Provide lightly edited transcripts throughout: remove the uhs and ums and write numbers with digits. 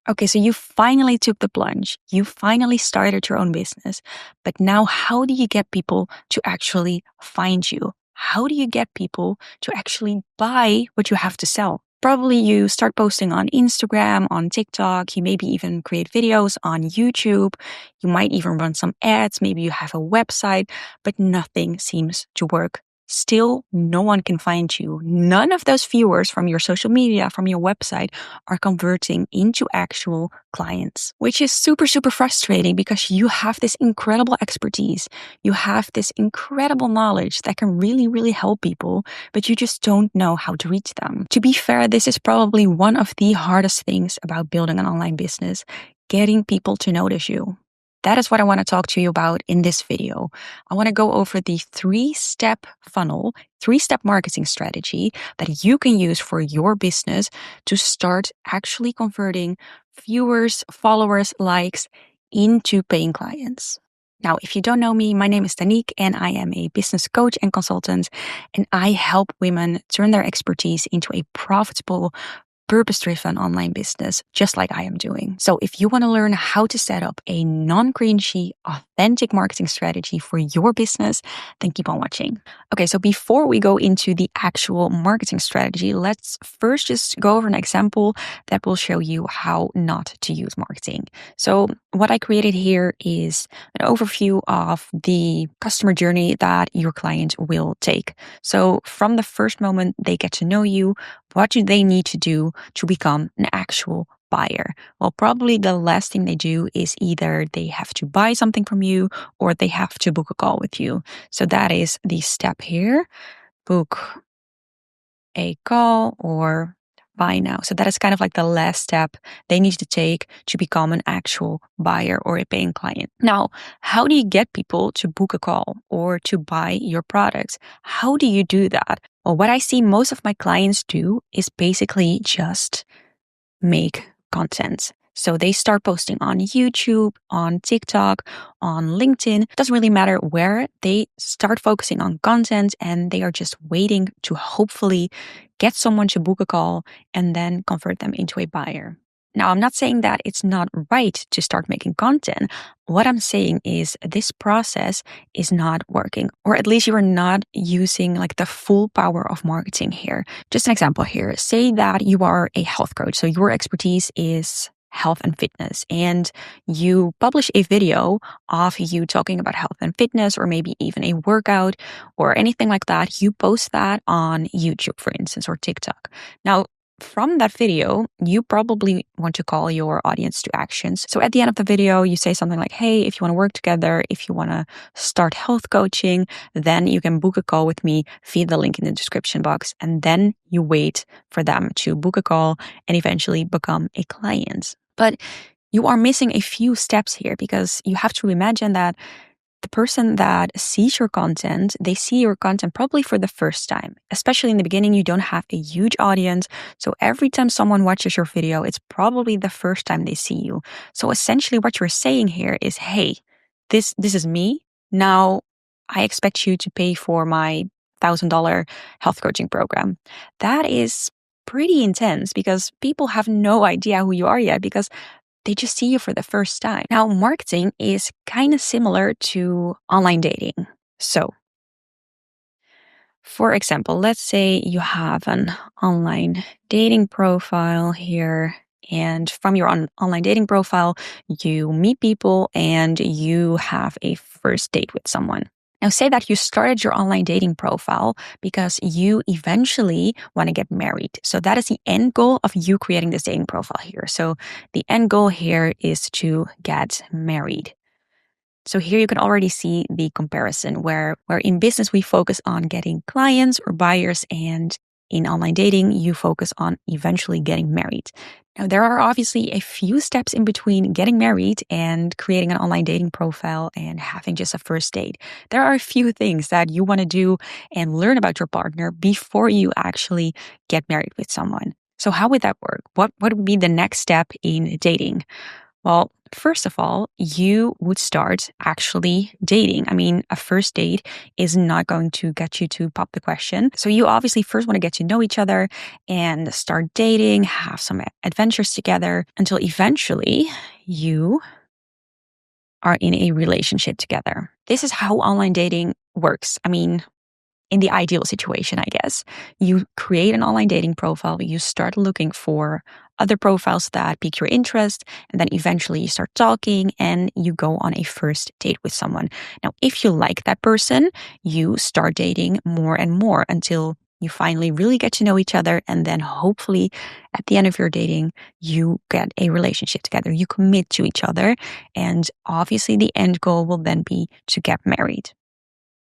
Okay, so you finally took the plunge. You finally started your own business. But now, how do you get people to actually find you? How do you get people to actually buy what you have to sell? Probably you start posting on Instagram, on TikTok. You maybe even create videos on YouTube. You might even run some ads. Maybe you have a website, but nothing seems to work. Still, no one can find you. None of those viewers from your social media, from your website, are converting into actual clients, which is super, super frustrating because you have this incredible expertise. You have this incredible knowledge that can really, really help people, but you just don't know how to reach them. To be fair, this is probably one of the hardest things about building an online business, getting people to notice you. That is what I want to talk to you about in this video. I want to go over the 3-step funnel, 3-step marketing strategy that you can use for your business to start actually converting viewers, followers, likes into paying clients. Now, if you don't know me, my name is Danique and I am a business coach and consultant, and I help women turn their expertise into a profitable, purpose-driven online business, just like I am doing. So if you want to learn how to set up a non-cringy, authentic marketing strategy for your business, then keep on watching. Okay, so before we go into the actual marketing strategy, let's first just go over an example that will show you how not to use marketing. So what I created here is an overview of the customer journey that your client will take. So from the first moment they get to know you, what do they need to do to become an actual buyer? Well, probably the last thing they do is either they have to buy something from you or they have to book a call with you. So that is the step here. Book a call or buy now. So that is kind of like the last step they need to take to become an actual buyer or a paying client. Now, how do you get people to book a call or to buy your products? How do you do that? Well, what I see most of my clients do is basically just make content. So they start posting on YouTube, on TikTok, on LinkedIn. It doesn't really matter where. They start focusing on content and they are just waiting to hopefully get someone to book a call and then convert them into a buyer. Now, I'm not saying that it's not right to start making content. What I'm saying is this process is not working, or at least you are not using like the full power of marketing here. Just an example here. Say that you are a health coach. So your expertise is health and fitness, and you publish a video of you talking about health and fitness, or maybe even a workout or anything like that. You post that on YouTube, for instance, or TikTok. Now, from that video, you probably want to call your audience to actions. So at the end of the video, you say something like, hey, if you want to work together, if you want to start health coaching, then you can book a call with me via the link in the description box. And then you wait for them to book a call and eventually become a client. But you are missing a few steps here because you have to imagine that the person that sees your content, they see your content probably for the first time. Especially in the beginning, you don't have a huge audience. So every time someone watches your video, it's probably the first time they see you. So essentially what you're saying here is, hey, this is me. Now I expect you to pay for my $1,000 health coaching program. That is pretty intense because people have no idea who you are yet because they just see you for the first time. Now, marketing is kind of similar to online dating. So, for example, let's say you have an online dating profile here, and from your online dating profile, you meet people and you have a first date with someone. Now, say that you started your online dating profile because you eventually want to get married. So that is the end goal of you creating this dating profile here. So the end goal here is to get married. So here you can already see the comparison where in business we focus on getting clients or buyers, and in online dating you focus on eventually getting married. Now, there are obviously a few steps in between getting married and creating an online dating profile and having just a first date. There are a few things that you want to do and learn about your partner before you actually get married with someone. So how would that work? What would be the next step in dating? Well, first of all, you would start actually dating. I mean, a first date is not going to get you to pop the question. So you obviously first want to get to know each other and start dating, have some adventures together until eventually you are in a relationship together. This is how online dating works. I mean, in the ideal situation, I guess. You create an online dating profile, you start looking for other profiles that pique your interest, and then eventually you start talking and you go on a first date with someone. Now, if you like that person, you start dating more and more until you finally really get to know each other. And then hopefully at the end of your dating, you get a relationship together. You commit to each other. And obviously, the end goal will then be to get married.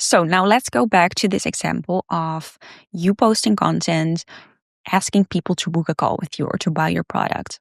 So now let's go back to this example of you posting content, asking people to book a call with you or to buy your product.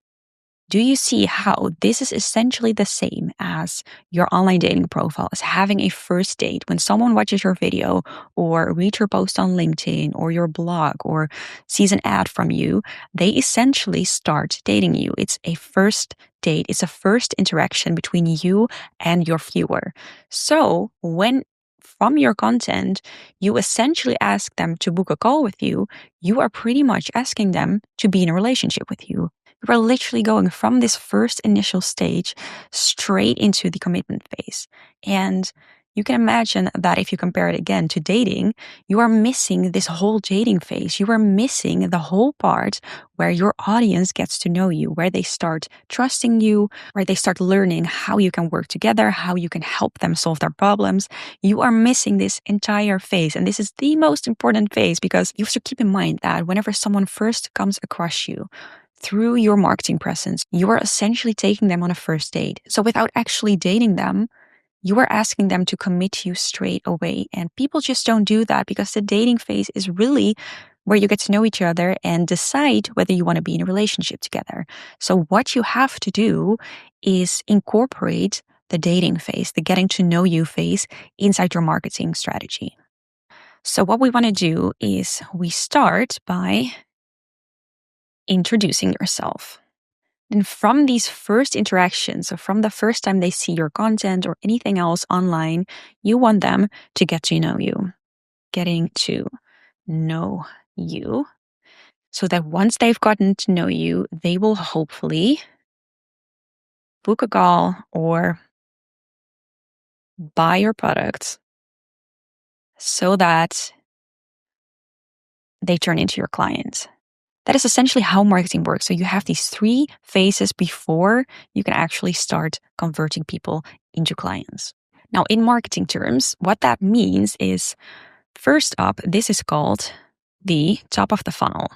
Do you see how this is essentially the same as your online dating profile, as having a first date when someone watches your video or reads your post on LinkedIn or your blog or sees an ad from you? They essentially start dating you. It's a first date. It's a first interaction between you and your viewer. So when from your content, you essentially ask them to book a call with you, you are pretty much asking them to be in a relationship with you. You are literally going from this first initial stage straight into the commitment phase. And you can imagine that if you compare it again to dating, you are missing this whole dating phase. You are missing the whole part where your audience gets to know you, where they start trusting you, where they start learning how you can work together, how you can help them solve their problems. You are missing this entire phase. And this is the most important phase because you have to keep in mind that whenever someone first comes across you, through your marketing presence, you are essentially taking them on a first date. So without actually dating them, you are asking them to commit to you straight away. And people just don't do that because the dating phase is really where you get to know each other and decide whether you want to be in a relationship together. So what you have to do is incorporate the dating phase, the getting to know you phase inside your marketing strategy. So what we want to do is we start by introducing yourself. And from these first interactions, so from the first time they see your content or anything else online, you want them to get to know you, getting to know you, so that once they've gotten to know you, they will hopefully book a call or buy your products so that they turn into your clients. That is essentially how marketing works. So you have these 3 phases before you can actually start converting people into clients. Now, in marketing terms, what that means is, first up, this is called the top of the funnel.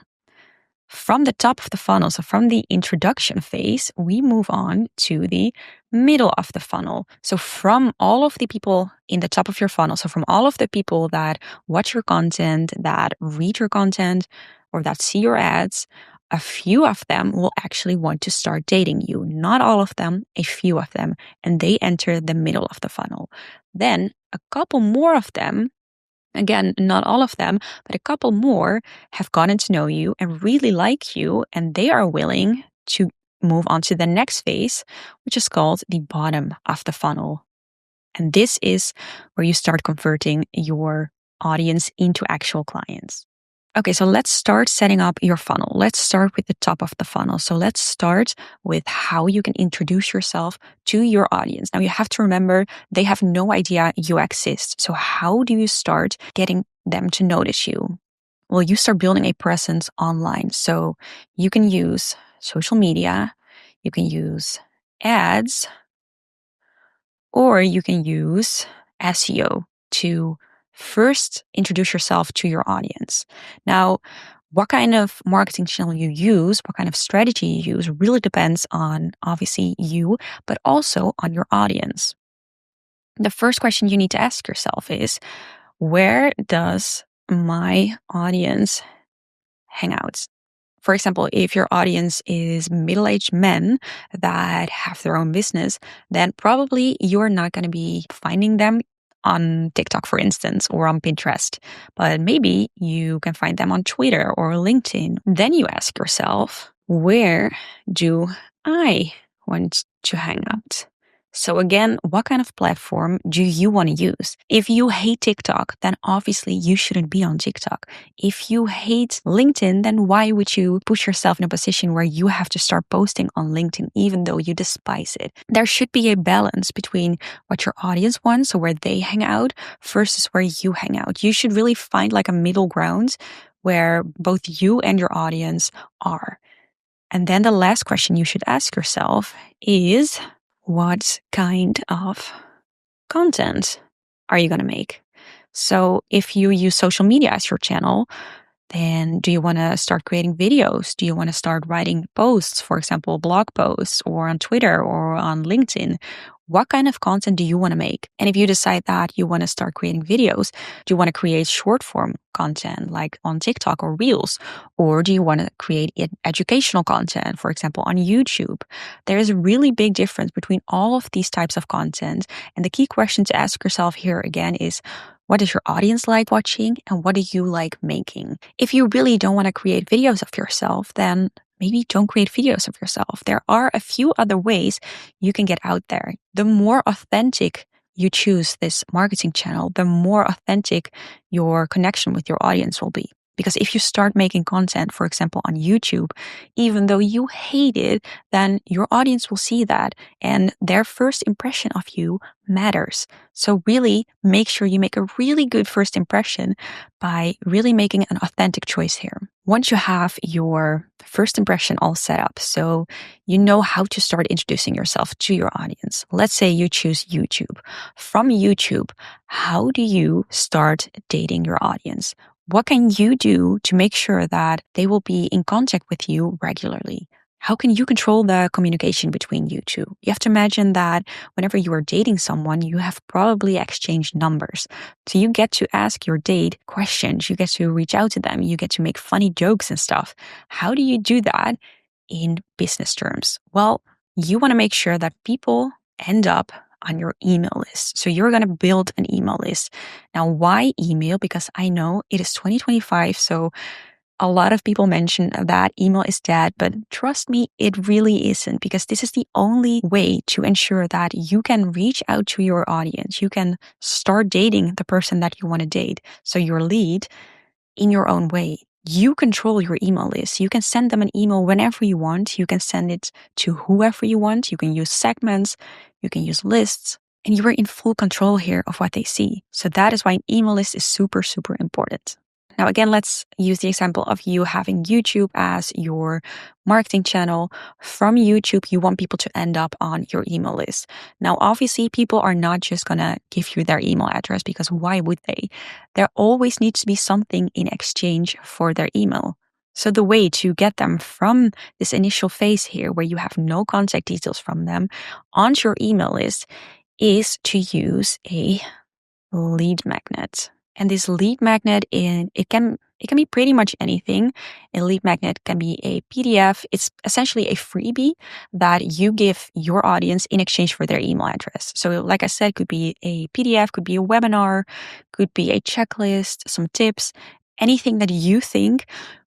From the top of the funnel, so from the introduction phase, we move on to the middle of the funnel. So from all of the people in the top of your funnel, so from all of the people that watch your content, that read your content, or that see your ads, a few of them will actually want to start dating you. Not all of them, a few of them, and they enter the middle of the funnel. Then a couple more of them, again, not all of them, but a couple more have gotten to know you and really like you, and they are willing to move on to the next phase, which is called the bottom of the funnel. And this is where you start converting your audience into actual clients. Okay, so let's start setting up your funnel. Let's start with the top of the funnel. So let's start with how you can introduce yourself to your audience. Now, you have to remember they have no idea you exist. So how do you start getting them to notice you? Well, you start building a presence online. So you can use social media, you can use ads, or you can use SEO to first introduce yourself to your audience. Now, what kind of marketing channel you use, what kind of strategy you use really depends on obviously you, but also on your audience. The first question you need to ask yourself is, where does my audience hang out? For example, if your audience is middle-aged men that have their own business, then probably you're not going to be finding them on TikTok, for instance, or on Pinterest. But maybe you can find them on Twitter or LinkedIn. Then you ask yourself, where do I want to hang out. So again, what kind of platform do you want to use? If you hate TikTok, then obviously you shouldn't be on TikTok. If you hate LinkedIn, then why would you put yourself in a position where you have to start posting on LinkedIn, even though you despise it? There should be a balance between what your audience wants, so where they hang out, versus where you hang out. You should really find like a middle ground where both you and your audience are. And then the last question you should ask yourself is, what kind of content are you going to make? So if you use social media as your channel, then do you want to start creating videos? Do you want to start writing posts, for example, blog posts, or on Twitter or on LinkedIn? What kind of content do you want to make? And if you decide that you want to start creating videos, do you want to create short form content like on TikTok or Reels? Or do you want to create educational content, for example, on YouTube? There is a really big difference between all of these types of content. And the key question to ask yourself here again is, what does your audience like watching and what do you like making? If you really don't want to create videos of yourself, then maybe don't create videos of yourself. There are a few other ways you can get out there. The more authentic you choose this marketing channel, the more authentic your connection with your audience will be. Because if you start making content, for example, on YouTube, even though you hate it, then your audience will see that and their first impression of you matters. So really make sure you make a really good first impression by really making an authentic choice here. Once you have your first impression all set up, so you know how to start introducing yourself to your audience. Let's say you choose YouTube. From YouTube, how do you start dating your audience? What can you do to make sure that they will be in contact with you regularly? How can you control the communication between you two? You have to imagine that whenever you are dating someone, you have probably exchanged numbers. So you get to ask your date questions. You get to reach out to them. You get to make funny jokes and stuff. How do you do that in business terms? Well, you want to make sure that people end up on your email list. So you're going to build an email list. Now, why email? Because I know it is 2025. So a lot of people mention that email is dead, but trust me, it really isn't, because this is the only way to ensure that you can reach out to your audience. You can start dating the person that you want to date. So your lead in your own way. You control your email list. You can send them an email whenever you want. You can send it to whoever you want. You can use segments. You can use lists. And you are in full control here of what they see. So that is why an email list is super, super important. Now, again, let's use the example of you having YouTube as your marketing channel. From YouTube, you want people to end up on your email list. Now, obviously, people are not just going to give you their email address, because why would they? There always needs to be something in exchange for their email. So the way to get them from this initial phase here, where you have no contact details from them, onto your email list is to use a lead magnet. And this lead magnet, it can be pretty much anything. A lead magnet can be a PDF. It's essentially a freebie that you give your audience in exchange for their email address. So like I said, could be a PDF, could be a webinar, could be a checklist, some tips, anything that you think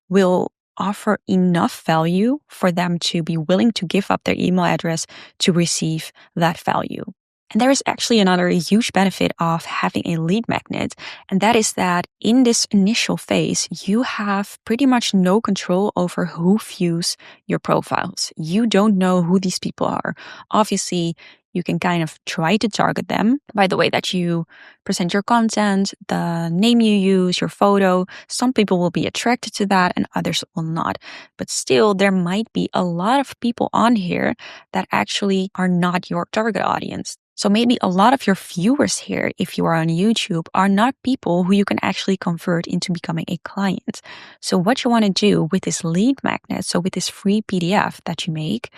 will offer enough value for them to be willing to give up their email address to receive that value. And there is actually another huge benefit of having a lead magnet, and that is that in this initial phase, you have pretty much no control over who views your profiles. You don't know who these people are. Obviously, you can kind of try to target them by the way that you present your content, the name you use, your photo. Some people will be attracted to that and others will not. But still, there might be a lot of people on here that actually are not your target audience. So maybe a lot of your viewers here, if you are on YouTube, are not people who you can actually convert into becoming a client. So what you want to do with this lead magnet, so with this free PDF that you make,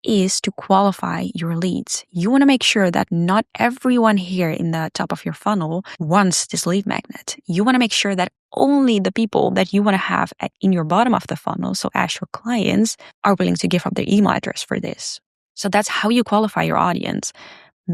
is to qualify your leads. You want to make sure that not everyone here in the top of your funnel wants this lead magnet. You want to make sure that only the people that you want to have in your bottom of the funnel, so as your clients, are willing to give up their email address for this. So that's how you qualify your audience.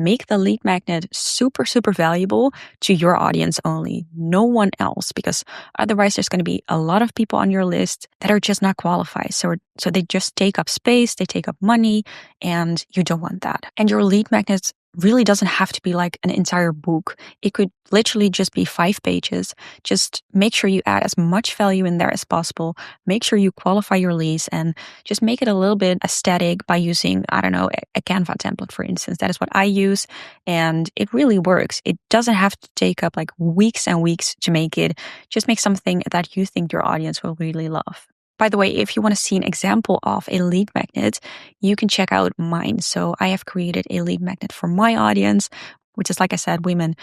make the lead magnet super, super valuable to your audience only, no one else, because otherwise there's going to be a lot of people on your list that are just not qualified. So they just take up space, they take up money, and you don't want that. And your lead magnets really doesn't have to be like an entire book. It could literally just be 5 pages. Just make sure you add as much value in there as possible. Make sure you qualify your leads and just make it a little bit aesthetic by using, I don't know, a Canva template, for instance. That is what I use, and it really works. It doesn't have to take up like weeks and weeks to make it. Just make something that you think your audience will really love. By the way, if you want to see an example of a lead magnet, you can check out mine. So I have created a lead magnet for my audience, which is, like I said, women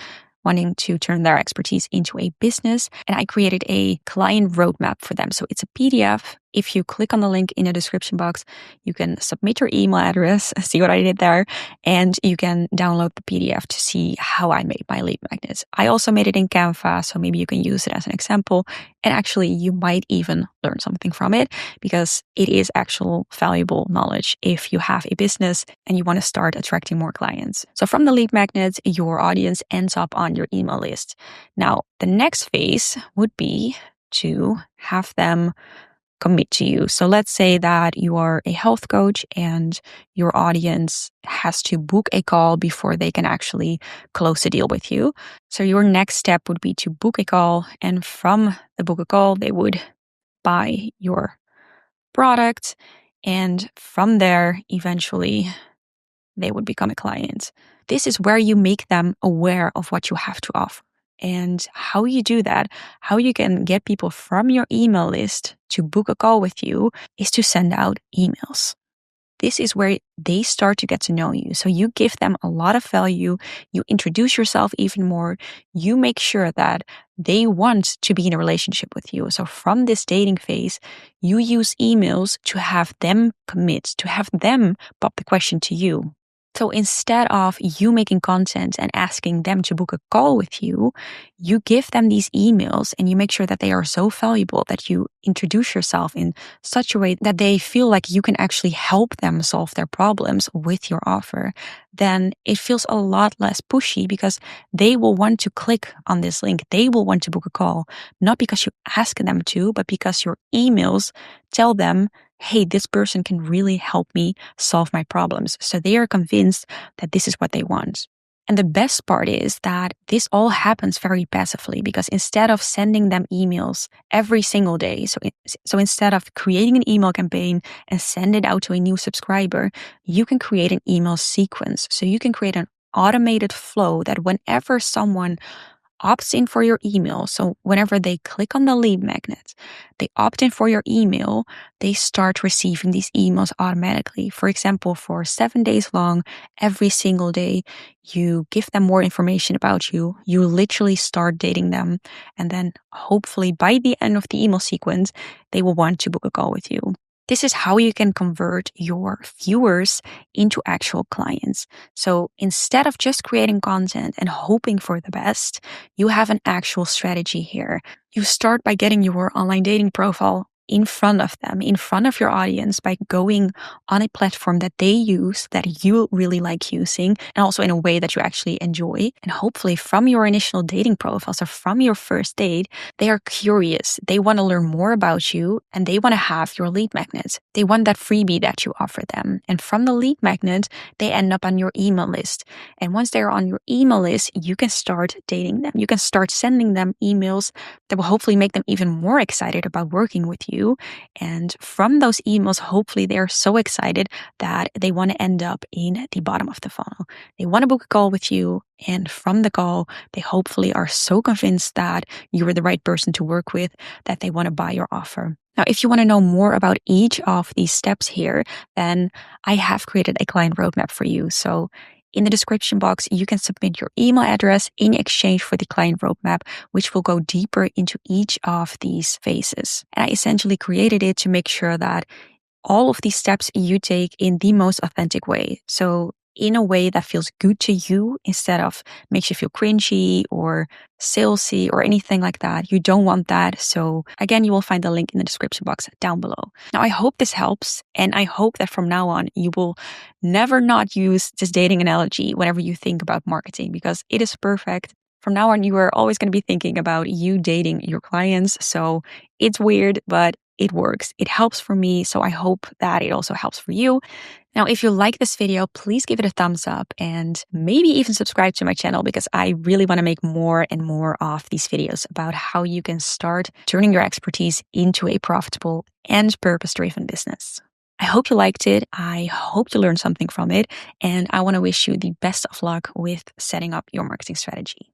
wanting to turn their expertise into a business. And I created a client roadmap for them. So it's a PDF. If you click on the link in the description box, you can submit your email address, see what I did there, and you can download the PDF to see how I made my lead magnets. I also made it in Canva, so maybe you can use it as an example. And actually, you might even learn something from it because it is actual valuable knowledge if you have a business and you want to start attracting more clients. So from the lead magnets, your audience ends up on your email list. Now, the next phase would be to have them commit to you. So let's say that you are a health coach and your audience has to book a call before they can actually close a deal with you. So your next step would be to book a call, and from the book a call, they would buy your product, and from there, eventually, they would become a client. This is where you make them aware of what you have to offer. And how you do that, how you can get people from your email list to book a call with you, is to send out emails. This is where they start to get to know you. So you give them a lot of value. You introduce yourself even more. You make sure that they want to be in a relationship with you. So from this dating phase, you use emails to have them commit, to have them pop the question to you. So instead of you making content and asking them to book a call with you, you give them these emails and you make sure that they are so valuable that you introduce yourself in such a way that they feel like you can actually help them solve their problems with your offer. Then it feels a lot less pushy because they will want to click on this link. They will want to book a call, not because you ask them to, but because your emails tell them, hey, this person can really help me solve my problems. So they are convinced that this is what they want. And the best part is that this all happens very passively because instead of sending them emails every single day, so instead of creating an email campaign and send it out to a new subscriber, you can create an email sequence. So you can create an automated flow that whenever someone opts in for your email. So whenever they click on the lead magnet, they opt in for your email, they start receiving these emails automatically. For example, for 7 days long, every single day, you give them more information about you. You literally start dating them. And then hopefully by the end of the email sequence, they will want to book a call with you. This is how you can convert your viewers into actual clients. So instead of just creating content and hoping for the best, you have an actual strategy here. You start by getting your online dating profile in front of them, in front of your audience, by going on a platform that they use, that you really like using, and also in a way that you actually enjoy. And hopefully from your initial dating profile, so from your first date, they are curious. They want to learn more about you and they want to have your lead magnet. They want that freebie that you offer them. And from the lead magnet, they end up on your email list. And once they're on your email list, you can start dating them. You can start sending them emails that will hopefully make them even more excited about working with you. And from those emails, hopefully they are so excited that they want to end up in the bottom of the funnel. They want to book a call with you. And from the call, they hopefully are so convinced that you are the right person to work with that they want to buy your offer. Now, if you want to know more about each of these steps here, then I have created a client roadmap for you. So in the description box, you can submit your email address in exchange for the client roadmap, which will go deeper into each of these phases. And I essentially created it to make sure that all of these steps you take in the most authentic way. So in a way that feels good to you instead of makes you feel cringy or salesy or anything like that. You don't want that. So again, you will find the link in the description box down below. Now, I hope this helps. And I hope that from now on, you will never not use this dating analogy whenever you think about marketing, because it is perfect. From now on, you are always going to be thinking about you dating your clients. So it's weird, but it works. It helps for me. So I hope that it also helps for you. Now, if you like this video, please give it a thumbs up and maybe even subscribe to my channel, because I really want to make more and more of these videos about how you can start turning your expertise into a profitable and purpose-driven business. I hope you liked it. I hope you learned something from it. And I want to wish you the best of luck with setting up your marketing strategy.